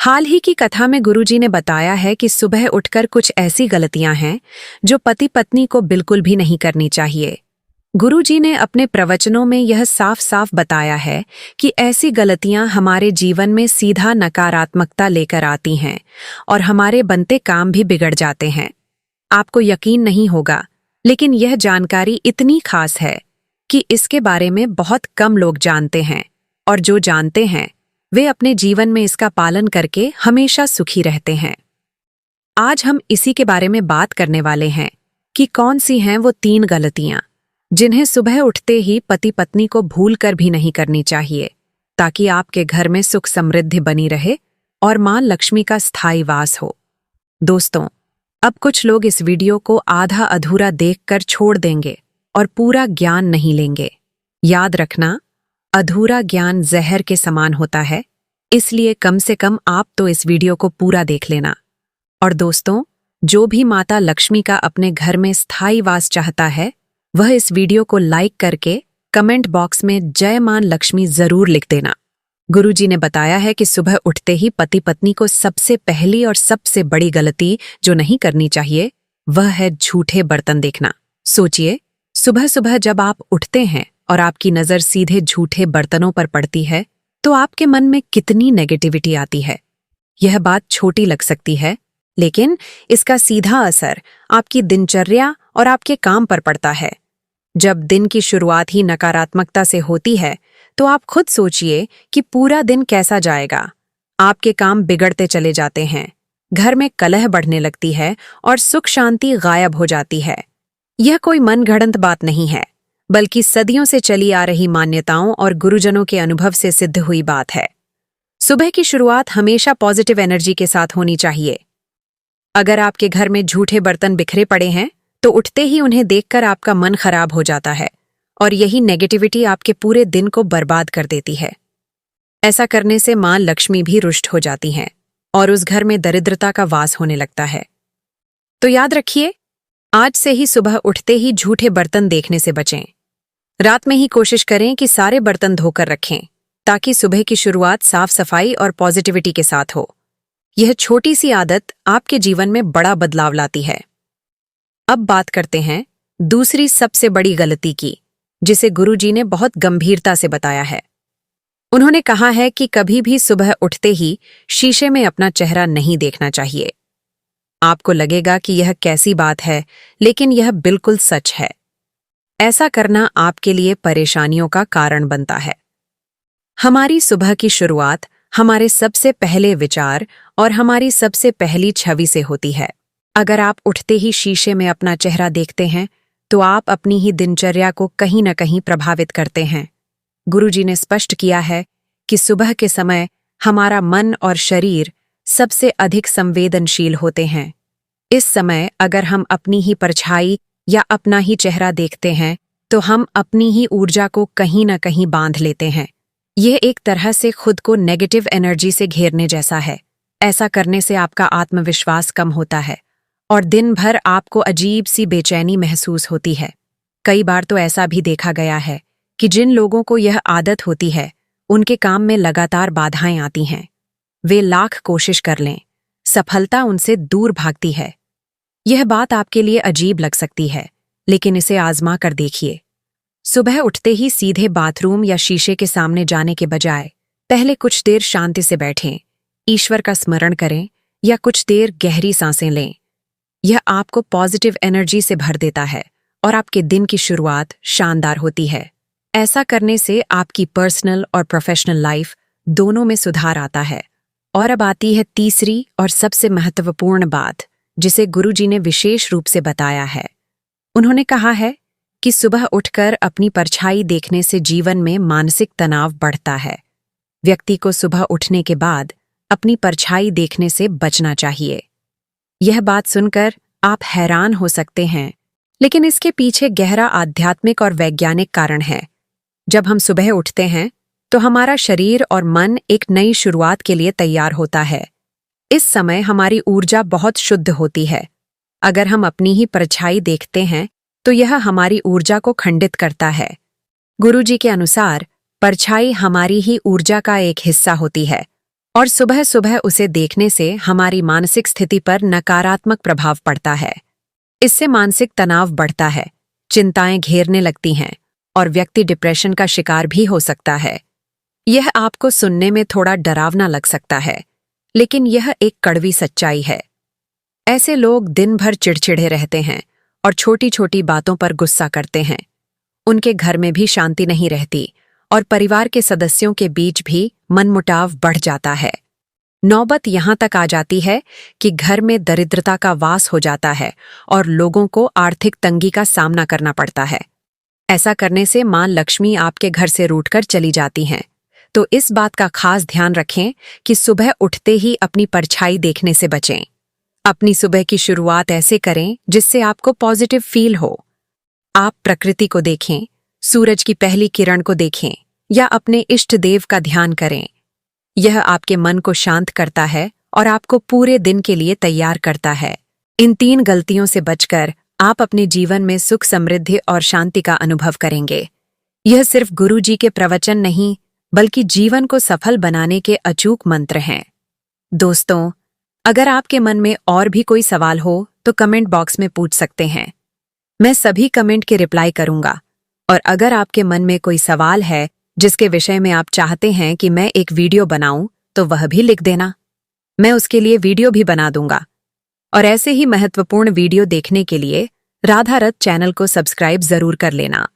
हाल ही की कथा में गुरुजी ने बताया है कि सुबह उठकर कुछ ऐसी गलतियां हैं जो पति पत्नी को बिल्कुल भी नहीं करनी चाहिए। गुरुजी ने अपने प्रवचनों में यह साफ साफ बताया है कि ऐसी गलतियां हमारे जीवन में सीधा नकारात्मकता लेकर आती हैं और हमारे बनते काम भी बिगड़ जाते हैं। आपको यकीन नहीं होगा, लेकिन यह जानकारी इतनी खास है कि इसके बारे में बहुत कम लोग जानते हैं, और जो जानते हैं वे अपने जीवन में इसका पालन करके हमेशा सुखी रहते हैं। आज हम इसी के बारे में बात करने वाले हैं कि कौन सी हैं वो 3 गलतियां जिन्हें सुबह उठते ही पति पत्नी को भूल कर भी नहीं करनी चाहिए, ताकि आपके घर में सुख समृद्धि बनी रहे और मां लक्ष्मी का स्थायी वास हो। दोस्तों, अब कुछ लोग इस वीडियो को आधा अधूरा देखकर छोड़ देंगे और पूरा ज्ञान नहीं लेंगे। याद रखना, अधूरा ज्ञान जहर के समान होता है, इसलिए कम से कम आप तो इस वीडियो को पूरा देख लेना। और दोस्तों, जो भी माता लक्ष्मी का अपने घर में स्थायी वास चाहता है, वह इस वीडियो को लाइक करके कमेंट बॉक्स में जय मां लक्ष्मी जरूर लिख देना। गुरुजी ने बताया है कि सुबह उठते ही पति पत्नी को सबसे पहली और सबसे बड़ी गलती जो नहीं करनी चाहिए वह है झूठे बर्तन देखना। सोचिए, सुबह सुबह जब आप उठते हैं और आपकी नजर सीधे झूठे बर्तनों पर पड़ती है तो आपके मन में कितनी नेगेटिविटी आती है। यह बात छोटी लग सकती है, लेकिन इसका सीधा असर आपकी दिनचर्या और आपके काम पर पड़ता है। जब दिन की शुरुआत ही नकारात्मकता से होती है तो आप खुद सोचिए कि पूरा दिन कैसा जाएगा। आपके काम बिगड़ते चले जाते हैं, घर में कलह बढ़ने लगती है और सुख शांति गायब हो जाती है। यह कोई मनगढ़ंत बात नहीं है, बल्कि सदियों से चली आ रही मान्यताओं और गुरुजनों के अनुभव से सिद्ध हुई बात है। सुबह की शुरुआत हमेशा पॉजिटिव एनर्जी के साथ होनी चाहिए। अगर आपके घर में झूठे बर्तन बिखरे पड़े हैं तो उठते ही उन्हें देखकर आपका मन खराब हो जाता है और यही नेगेटिविटी आपके पूरे दिन को बर्बाद कर देती है। ऐसा करने से मां लक्ष्मी भी रुष्ट हो जाती हैं और उस घर में दरिद्रता का वास होने लगता है। तो याद रखिए, आज से ही सुबह उठते ही झूठे बर्तन देखने से बचें। रात में ही कोशिश करें कि सारे बर्तन धोकर रखें, ताकि सुबह की शुरुआत साफ सफाई और पॉजिटिविटी के साथ हो। यह छोटी सी आदत आपके जीवन में बड़ा बदलाव लाती है। अब बात करते हैं दूसरी सबसे बड़ी गलती की, जिसे गुरुजी ने बहुत गंभीरता से बताया है। उन्होंने कहा है कि कभी भी सुबह उठते ही शीशे में अपना चेहरा नहीं देखना चाहिए। आपको लगेगा कि यह कैसी बात है, लेकिन यह बिल्कुल सच है। ऐसा करना आपके लिए परेशानियों का कारण बनता है। हमारी सुबह की शुरुआत हमारे सबसे पहले विचार और हमारी सबसे पहली छवि से होती है। अगर आप उठते ही शीशे में अपना चेहरा देखते हैं तो आप अपनी ही दिनचर्या को कहीं न कहीं प्रभावित करते हैं। गुरुजी ने स्पष्ट किया है कि सुबह के समय हमारा मन और शरीर सबसे अधिक संवेदनशील होते हैं। इस समय अगर हम अपनी ही परछाई या अपना ही चेहरा देखते हैं तो हम अपनी ही ऊर्जा को कहीं न कहीं बांध लेते हैं। यह एक तरह से खुद को नेगेटिव एनर्जी से घेरने जैसा है। ऐसा करने से आपका आत्मविश्वास कम होता है और दिन भर आपको अजीब सी बेचैनी महसूस होती है। कई बार तो ऐसा भी देखा गया है कि जिन लोगों को यह आदत होती है, उनके काम में लगातार बाधाएं आती हैं। वे लाख कोशिश कर लें, सफलता उनसे दूर भागती है। यह बात आपके लिए अजीब लग सकती है, लेकिन इसे आजमा कर देखिए। सुबह उठते ही सीधे बाथरूम या शीशे के सामने जाने के बजाय पहले कुछ देर शांति से बैठें, ईश्वर का स्मरण करें या कुछ देर गहरी सांसें लें। यह आपको पॉजिटिव एनर्जी से भर देता है और आपके दिन की शुरुआत शानदार होती है। ऐसा करने से आपकी पर्सनल और प्रोफेशनल लाइफ दोनों में सुधार आता है। और अब आती है तीसरी और सबसे महत्वपूर्ण बात, जिसे गुरुजी ने विशेष रूप से बताया है। उन्होंने कहा है कि सुबह उठकर अपनी परछाई देखने से जीवन में मानसिक तनाव बढ़ता है। व्यक्ति को सुबह उठने के बाद अपनी परछाई देखने से बचना चाहिए। यह बात सुनकर आप हैरान हो सकते हैं, लेकिन इसके पीछे गहरा आध्यात्मिक और वैज्ञानिक कारण है। जब हम सुबह उठते हैं तो हमारा शरीर और मन एक नई शुरुआत के लिए तैयार होता है। इस समय हमारी ऊर्जा बहुत शुद्ध होती है। अगर हम अपनी ही परछाई देखते हैं तो यह हमारी ऊर्जा को खंडित करता है। गुरुजी के अनुसार परछाई हमारी ही ऊर्जा का एक हिस्सा होती है और सुबह सुबह उसे देखने से हमारी मानसिक स्थिति पर नकारात्मक प्रभाव पड़ता है। इससे मानसिक तनाव बढ़ता है, चिंताएं घेरने लगती हैं और व्यक्ति डिप्रेशन का शिकार भी हो सकता है। यह आपको सुनने में थोड़ा डरावना लग सकता है, लेकिन यह एक कड़वी सच्चाई है। ऐसे लोग दिन भर चिड़चिड़े रहते हैं और छोटी छोटी बातों पर गुस्सा करते हैं। उनके घर में भी शांति नहीं रहती और परिवार के सदस्यों के बीच भी मनमुटाव बढ़ जाता है। नौबत यहां तक आ जाती है कि घर में दरिद्रता का वास हो जाता है और लोगों को आर्थिक तंगी का सामना करना पड़ता है। ऐसा करने से मां लक्ष्मी आपके घर से रूठकर चली जाती हैं। तो इस बात का खास ध्यान रखें कि सुबह उठते ही अपनी परछाई देखने से बचें। अपनी सुबह की शुरुआत ऐसे करें जिससे आपको पॉजिटिव फील हो। आप प्रकृति को देखें, सूरज की पहली किरण को देखें या अपने इष्ट देव का ध्यान करें। यह आपके मन को शांत करता है और आपको पूरे दिन के लिए तैयार करता है। इन 3 गलतियों से बचकर आप अपने जीवन में सुख, समृद्धि और शांति का अनुभव करेंगे। यह सिर्फ गुरुजी के प्रवचन नहीं, बल्कि जीवन को सफल बनाने के अचूक मंत्र हैं। दोस्तों, अगर आपके मन में और भी कोई सवाल हो तो कमेंट बॉक्स में पूछ सकते हैं। मैं सभी कमेंट के रिप्लाई करूंगा। और अगर आपके मन में कोई सवाल है जिसके विषय में आप चाहते हैं कि मैं एक वीडियो बनाऊं, तो वह भी लिख देना। मैं उसके लिए वीडियो भी बना दूंगा। और ऐसे ही महत्वपूर्ण वीडियो देखने के लिए राधा रथ चैनल को सब्सक्राइब जरूर कर लेना।